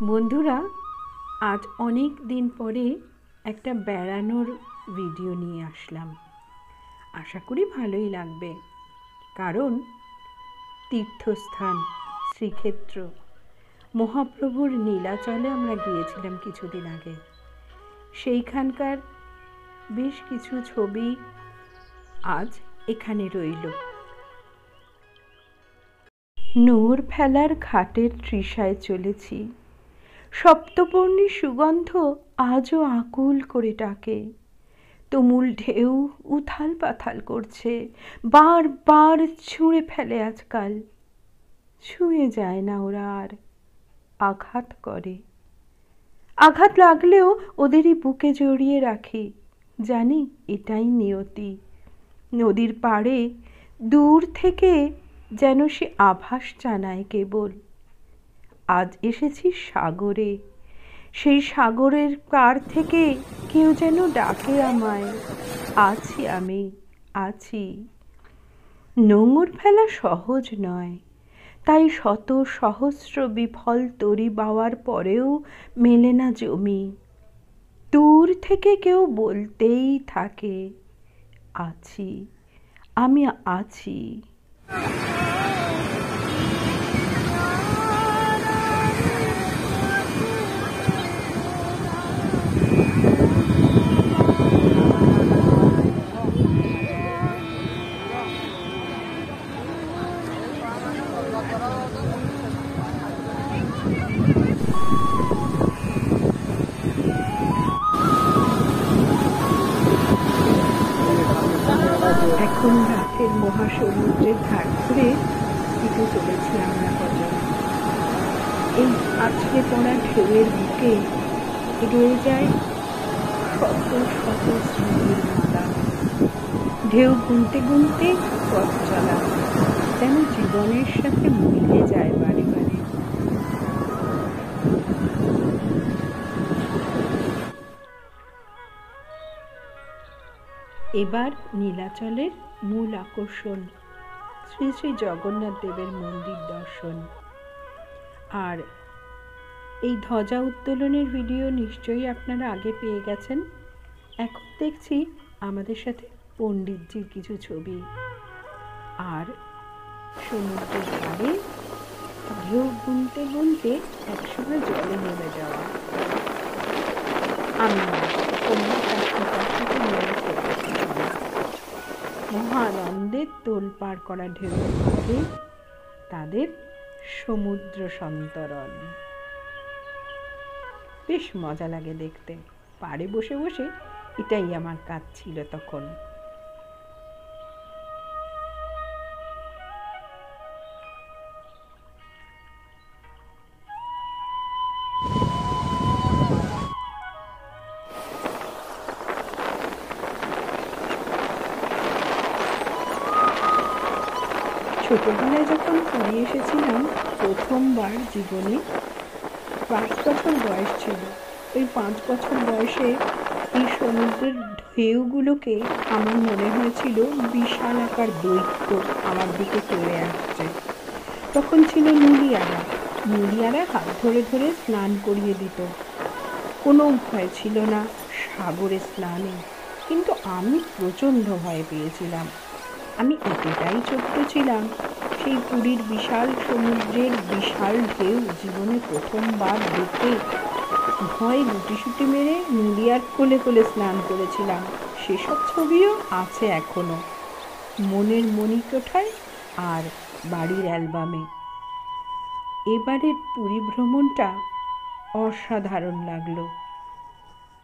বন্ধুরা, আজ অনেক দিন পরে একটা বেড়ানোর ভিডিও নিয়ে আসলাম। আশা করি ভালোই লাগবে, কারণ তীর্থস্থান শ্রীক্ষেত্র মহাপ্রভুর নীলাচলে আমরা গিয়েছিলাম কিছুদিন আগে। সেইখানকার বেশ কিছু ছবি আজ এখানে রইল। নোঙর ফেলার ঘাটের তৃষায় চলেছি, সপ্তপর্ণী সুগন্ধ আজও আকুল করে ডাকে। তুমুল ঢেউ উথাল পাথাল করছে, বারবার ছুঁড়ে ফেলে আজকাল। ছুঁয়ে যায় না ওরা আর, আঘাত করে। আঘাত লাগলেও ওদেরই বুকে জড়িয়ে রাখি, জানি এটাই নিয়তি। নদীর পাড়ে দূর থেকে যেন সে আভাস জানায় কেবল। আজ এসেছি সাগরে, সেই সাগরের পার থেকে কেউ যেন ডাকে আমায়, আছি আমি, আছি। নোঙর ফেলা সহজ নয়, তাই শত সহস্র বিফল তরি বাওয়ার পরেও মেলে না জমি। দূর থেকে কেউ বলতেই থাকে, আছি, আমি আছি। এখন রাতের মহাসমুদ্রের ধার ধরে হেঁটে চলেছি আমরা কজন। এই আছড়ে পড়া ঢেউয়ের বুকে রয়ে যায় শত শত স্মৃতির মালা। ঢেউ গুনতে গুনতে পথ চলা যেন জীবনের সাথে মিলে যায় বারে বারে। এবার নীলাচলের মূল আকর্ষণ শ্রী শ্রী জগন্নাথ দেবের মন্দির দর্শন। আর এই ধ্বজা উত্তোলনের ভিডিও নিশ্চয়ই আপনারা আগে পেয়ে গেছেন। এখন দেখছি আমাদের সাথে পণ্ডিতজির কিছু ছবি। আর সমুদ্রের ধারে ঢেউ গুনতে গুনতে একসময় জলে নেমে যাওয়া। আমি মহানন্দের তোলপাড় করা ঢেউয়ের মধ্যে তাদের সমুদ্র সন্তরণ। বেশ মজা লাগে দেখতে। পাড়ে বসে বসে এটাই আমার কাজ ছিল তখন। ছোটবেলায় যখন পুরী এসেছিলাম প্রথমবার জীবনে, 5 বছর বয়স ছিল। ওই 5 বছর বয়সে এই সমুদ্রের ঢেউগুলোকে আমার মনে হয়েছিল বিশাল আকার দৈত্য আমার দিকে চলে আসছে। তখন ছিল নুলিয়ারা হাত ধরে ধরে স্নান করিয়ে দিত। কোনো ভয় ছিল না সাগরে স্নানে, কিন্তু আমি প্রচণ্ড ভয় পেয়েছিলাম। আমি এতটাই ছোট্ট ছিলাম, সেই পুরীর বিশাল সমুদ্রের বিশাল ঢেউ জীবনে প্রথমবার দেখে ভয় গুটিসুটি মেরে নুলিয়ার কোলে কোলে স্নান করেছিলাম। সেসব ছবিও আছে এখনো মনের মণিকোঠায় আর বাড়ির অ্যালবামে। এবারের পুরী ভ্রমণটা অসাধারণ লাগলো।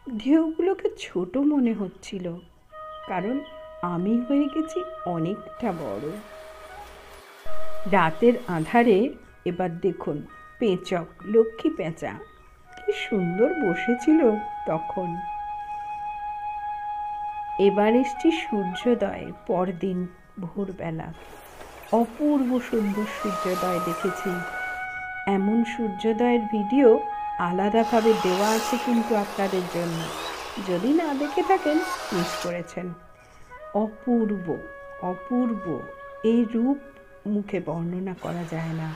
ঢেউগুলোকে ছোট মনে হচ্ছিল, কারণ আমি হয়ে গেছি অনেকটা বড়। রাতের আঁধারে এবার দেখুন পেঁচক, লক্ষ্মী পেঁচা কি সুন্দর বসেছিল তখন। এবার এসছি সূর্যোদয়, পরদিন ভোরবেলা। অপূর্ব সুন্দর সূর্যোদয় দেখেছি। এমন সূর্যোদয়ের ভিডিও আলাদাভাবে দেওয়া আছে কিন্তু আপনাদের জন্য, যদি না দেখে থাকেন মিস করেছেন। অপূর্ব অপূর্ব, এই রূপ মুখে বর্ণনা করা যায় না,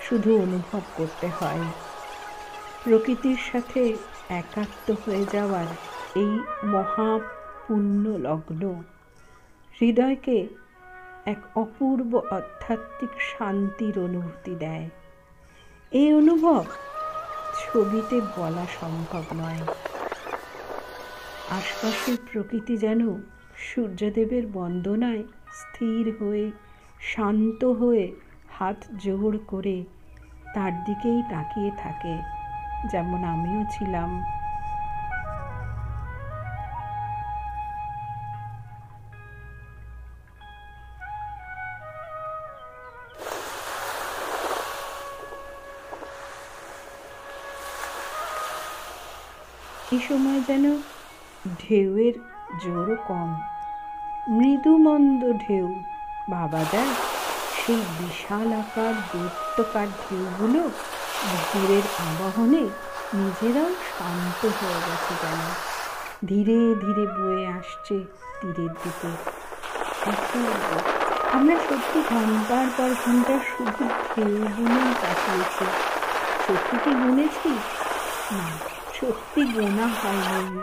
শুধু অনুভব করতে হয়। প্রকৃতির সাথে একাত্ম হয়ে যাওয়ার এই মহা পুণ্য লগ্ন হৃদয়কে এক অপূর্ব আধ্যাত্মিক শান্তির অনুভূতি দেয়। এই অনুভব ছবিতে বলা সম্ভব নয়। আশপাশের প্রকৃতি যেন সূর্যদেবের বন্দনায় স্থির হয়ে শান্ত হয়ে হাত জোড় করে তার দিকেই তাকিয়ে থাকে, যেমন আমিও ছিলাম। এই সময় যেন ঢেউয়ের জোরও কম, মৃদুমন্দ ঢেউ। ভাবা যায় সেই বিশাল আকার দৈত্যকার ঢেউগুলো ভোরের আবাহনে নিজেরাও শান্ত হয়ে গেছে, যেন ধীরে ধীরে বয়ে আসছে তীরের দিকে। আমরা সত্যি ঘন্টার পর ঘন্টা শুধু ঢেউগুলোই কাটিয়েছি। সত্যি কি গুনেছি? না, সত্যি গোনা হয়নি।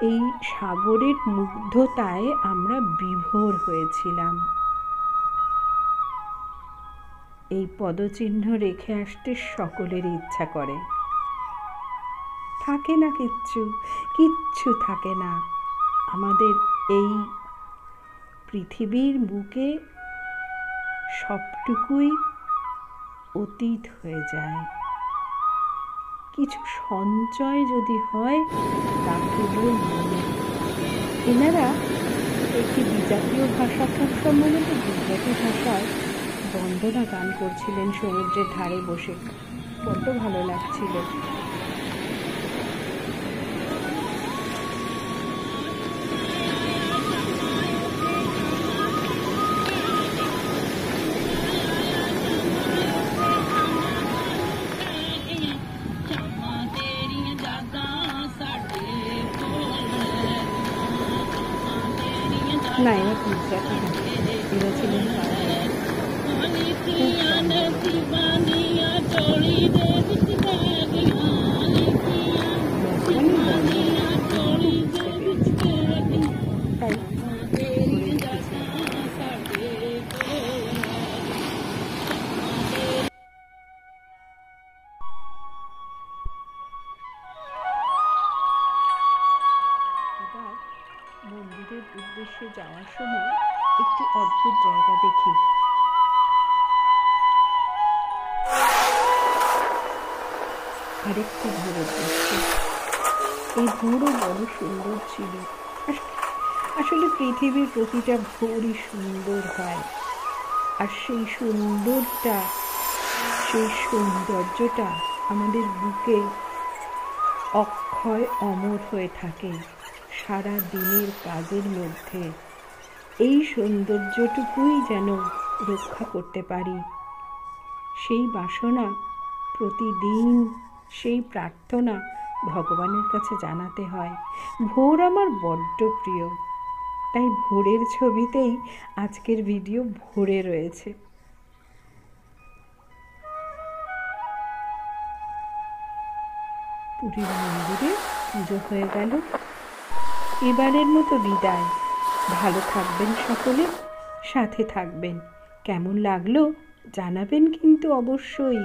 এই সাগরের মুগ্ধতায় আমরা বিভোর হয়েছিলাম। এই পদচিহ্ন রেখে আসতে সকলেরই ইচ্ছা করে। থাকে না কিচ্ছু থাকে না। আমাদের এই পৃথিবীর বুকে সবটুকুই অতীত হয়ে যায়। কিছু সঞ্চয় যদি হয় তা কেবল মনে। এনারা একটি বিজাতীয় ভাষা, খুব সম্ভবত গুজরাটি ভাষায় বন্দনা গান করছিলেন সমুদ্রের ধারে বসে। বড্ড ভালো লাগছিল। না, এরা গুজরাটি না, এরা ছিলেন মন্দিরের উদ্দেশ্যে যাওয়ার সময় একটি অদ্ভুত জায়গা দেখি। আরেকটি ভোরের দৃশ্য। এই ভোরও বড় সুন্দর ছিল। আসলে পৃথিবীর প্রতিটা ভোরই সুন্দর হয়, আর সেই সৌন্দর্যটা আমাদের বুকে অক্ষয় অমর হয়ে থাকে সারা দিনের কাজের মধ্যে। এই সৌন্দর্যটুকুই যেন রক্ষা করতে পারি। সেই বাসনা প্রতিদিন, সেই প্রার্থনা ভগবানের কাছে জানাতে হয়। ভোর আমার বড্ড প্রিয়, তাই ভোরের ছবিতেই আজকের ভিডিও ভোরে রয়েছে। পুরীর মন্দিরে পুজো হয়ে গেল। এবারের মতো বিদায়। ভালো থাকবেন সকলে, সাথে থাকবেন। কেমন লাগলো জানাবেন কিন্তু অবশ্যই।